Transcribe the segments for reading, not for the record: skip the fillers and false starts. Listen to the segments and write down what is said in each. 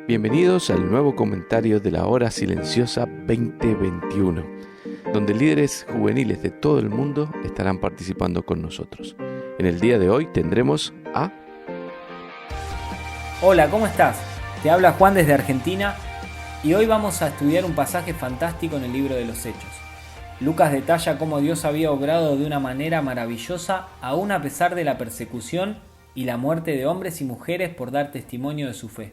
Bienvenidos al nuevo comentario de la Hora Silenciosa 2021, donde líderes juveniles de todo el mundo estarán participando con nosotros. En el día de hoy tendremos a... Hola, ¿cómo estás? Te habla Juan desde Argentina y hoy vamos a estudiar un pasaje fantástico en el libro de los Hechos. Lucas detalla cómo Dios había obrado de una manera maravillosa aún a pesar de la persecución y la muerte de hombres y mujeres por dar testimonio de su fe.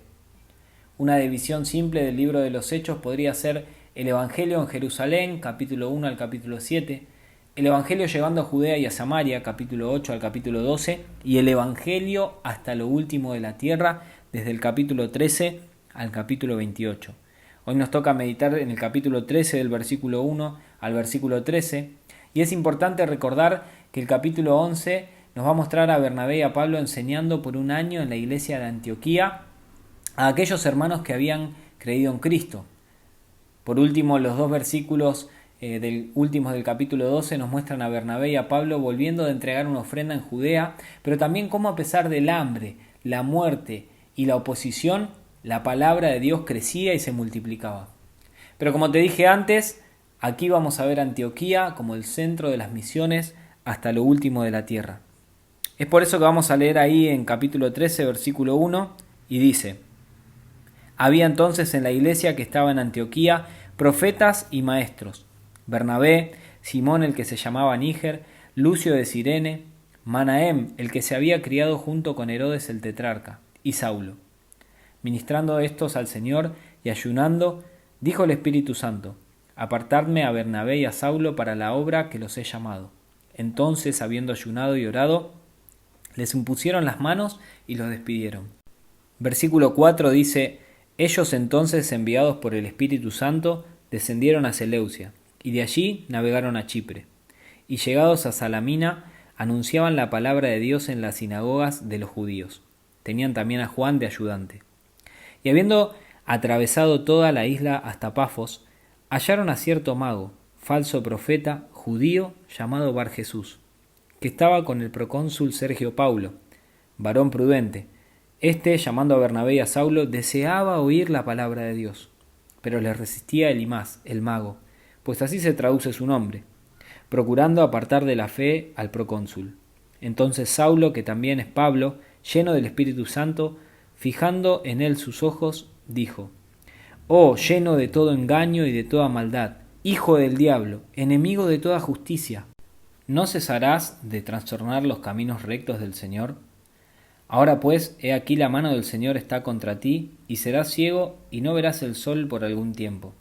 Una división simple del libro de los Hechos podría ser el Evangelio en Jerusalén, capítulo 1 al capítulo 7, el Evangelio llegando a Judea y a Samaria, capítulo 8 al capítulo 12, y el Evangelio hasta lo último de la tierra, desde el capítulo 13 al capítulo 28. Hoy nos toca meditar en el capítulo 13 del versículo 1 al versículo 13, y es importante recordar que el capítulo 11 nos va a mostrar a Bernabé y a Pablo enseñando por un año en la iglesia de Antioquía a aquellos hermanos que habían creído en Cristo. Por último, los dos versículos últimos del capítulo 12 nos muestran a Bernabé y a Pablo volviendo de entregar una ofrenda en Judea, pero también cómo a pesar del hambre, la muerte y la oposición, la palabra de Dios crecía y se multiplicaba. Pero como te dije antes, aquí vamos a ver Antioquía como el centro de las misiones hasta lo último de la tierra. Es por eso que vamos a leer ahí en capítulo 13, versículo 1, y dice: Había entonces en la iglesia que estaba en Antioquía profetas y maestros: Bernabé, Simón el que se llamaba Níger, Lucio de Cirene, Manahem el que se había criado junto con Herodes el tetrarca, y Saulo. Ministrando estos al Señor y ayunando, dijo el Espíritu Santo: Apartadme a Bernabé y a Saulo para la obra que los he llamado. Entonces, habiendo ayunado y orado, les impusieron las manos y los despidieron. Versículo 4 dice: Ellos entonces, enviados por el Espíritu Santo, descendieron a Seleucia, y de allí navegaron a Chipre. Y llegados a Salamina, anunciaban la palabra de Dios en las sinagogas de los judíos. Tenían también a Juan de ayudante. Y habiendo atravesado toda la isla hasta Pafos, hallaron a cierto mago, falso profeta, judío, llamado Bar Jesús, que estaba con el procónsul Sergio Paulo, varón prudente. Este, llamando a Bernabé y a Saulo, deseaba oír la palabra de Dios, pero le resistía Elimás, el mago, pues así se traduce su nombre, procurando apartar de la fe al procónsul. Entonces Saulo, que también es Pablo, lleno del Espíritu Santo, fijando en él sus ojos, dijo: Oh, lleno de todo engaño y de toda maldad, hijo del diablo, enemigo de toda justicia, ¿no cesarás de trastornar los caminos rectos del Señor? Ahora pues, he aquí la mano del Señor está contra ti, y serás ciego y no verás el sol por algún tiempo.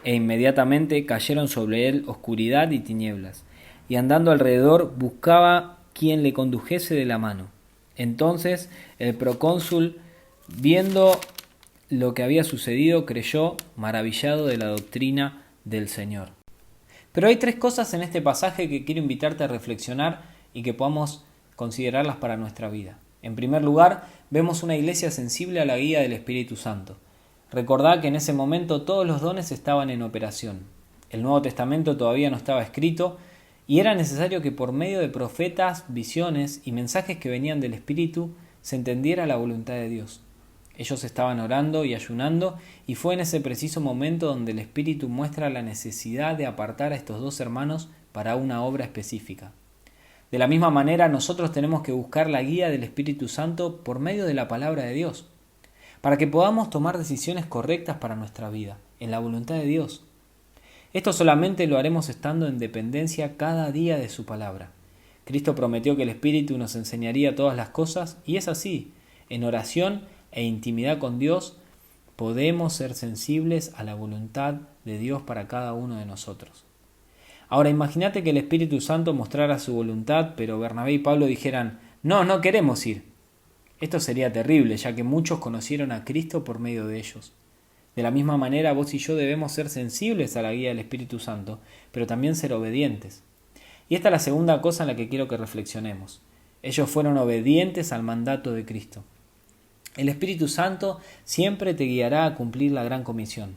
E inmediatamente cayeron sobre él oscuridad y tinieblas, y andando alrededor buscaba quien le condujese de la mano. Entonces el procónsul, viendo lo que había sucedido, creyó, maravillado de la doctrina del Señor. Pero hay tres cosas en este pasaje que quiero invitarte a reflexionar y que podamos considerarlas para nuestra vida. En primer lugar, vemos una iglesia sensible a la guía del Espíritu Santo. Recordá que en ese momento todos los dones estaban en operación. El Nuevo Testamento todavía no estaba escrito y era necesario que por medio de profetas, visiones y mensajes que venían del Espíritu se entendiera la voluntad de Dios. Ellos estaban orando y ayunando, y fue en ese preciso momento donde el Espíritu muestra la necesidad de apartar a estos dos hermanos para una obra específica. De la misma manera, nosotros tenemos que buscar la guía del Espíritu Santo por medio de la palabra de Dios, para que podamos tomar decisiones correctas para nuestra vida, en la voluntad de Dios. Esto solamente lo haremos estando en dependencia cada día de su palabra. Cristo prometió que el Espíritu nos enseñaría todas las cosas, y es así. En oración e intimidad con Dios podemos ser sensibles a la voluntad de Dios para cada uno de nosotros. Ahora imagínate que el Espíritu Santo mostrara su voluntad, pero Bernabé y Pablo dijeran: no queremos ir. Esto sería terrible, ya que muchos conocieron a Cristo por medio de ellos. De la misma manera, vos y yo debemos ser sensibles a la guía del Espíritu Santo, pero también ser obedientes. Y esta es la segunda cosa en la que quiero que reflexionemos. Ellos fueron obedientes al mandato de Cristo. El Espíritu Santo siempre te guiará a cumplir la gran comisión,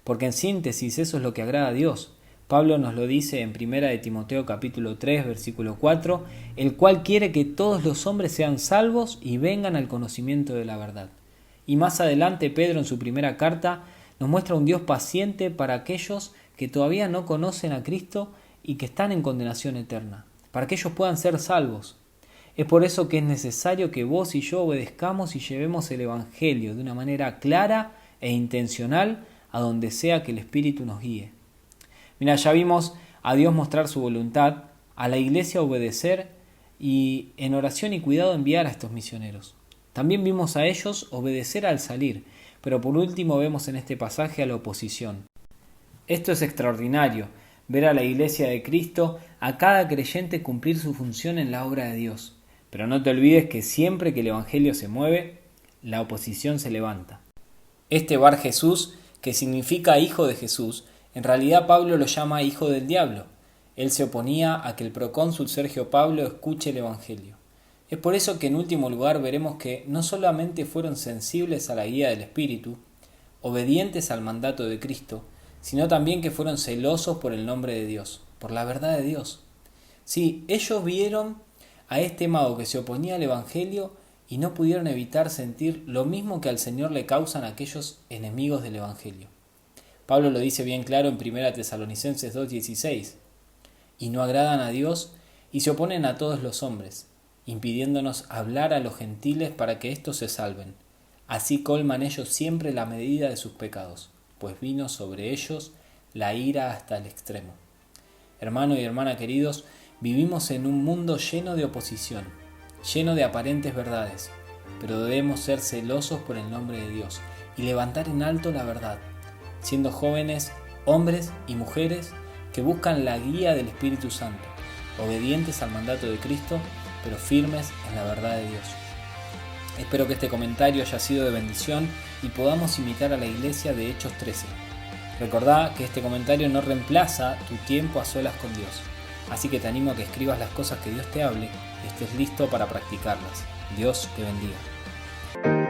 porque en síntesis eso es lo que agrada a Dios. Pablo nos lo dice en 1 de Timoteo capítulo 3, versículo 4, el cual quiere que todos los hombres sean salvos y vengan al conocimiento de la verdad. Y más adelante Pedro en su primera carta nos muestra un Dios paciente para aquellos que todavía no conocen a Cristo y que están en condenación eterna, para que ellos puedan ser salvos. Es por eso que es necesario que vos y yo obedezcamos y llevemos el Evangelio de una manera clara e intencional a donde sea que el Espíritu nos guíe. Mira, ya vimos a Dios mostrar su voluntad, a la iglesia obedecer y en oración y cuidado enviar a estos misioneros. También vimos a ellos obedecer al salir, pero por último vemos en este pasaje a la oposición. Esto es extraordinario, ver a la iglesia de Cristo, a cada creyente cumplir su función en la obra de Dios. Pero no te olvides que siempre que el Evangelio se mueve, la oposición se levanta. Este Bar Jesús, que significa hijo de Jesús, en realidad Pablo lo llama hijo del diablo. Él se oponía a que el procónsul Sergio Pablo escuche el Evangelio. Es por eso que en último lugar veremos que no solamente fueron sensibles a la guía del Espíritu, obedientes al mandato de Cristo, sino también que fueron celosos por el nombre de Dios, por la verdad de Dios. Sí, ellos vieron a este mago que se oponía al Evangelio y no pudieron evitar sentir lo mismo que al Señor le causan aquellos enemigos del Evangelio. Pablo lo dice bien claro en 1 Tesalonicenses 2:16, y no agradan a Dios y se oponen a todos los hombres, impidiéndonos hablar a los gentiles para que éstos se salven. Así colman ellos siempre la medida de sus pecados, pues vino sobre ellos la ira hasta el extremo. Hermano y hermana queridos, vivimos en un mundo lleno de oposición, lleno de aparentes verdades, pero debemos ser celosos por el nombre de Dios y levantar en alto la verdad, siendo jóvenes, hombres y mujeres que buscan la guía del Espíritu Santo, obedientes al mandato de Cristo, pero firmes en la verdad de Dios. Espero que este comentario haya sido de bendición y podamos imitar a la iglesia de Hechos 13. Recordá que este comentario no reemplaza tu tiempo a solas con Dios, así que te animo a que escribas las cosas que Dios te hable y estés listo para practicarlas. Dios te bendiga.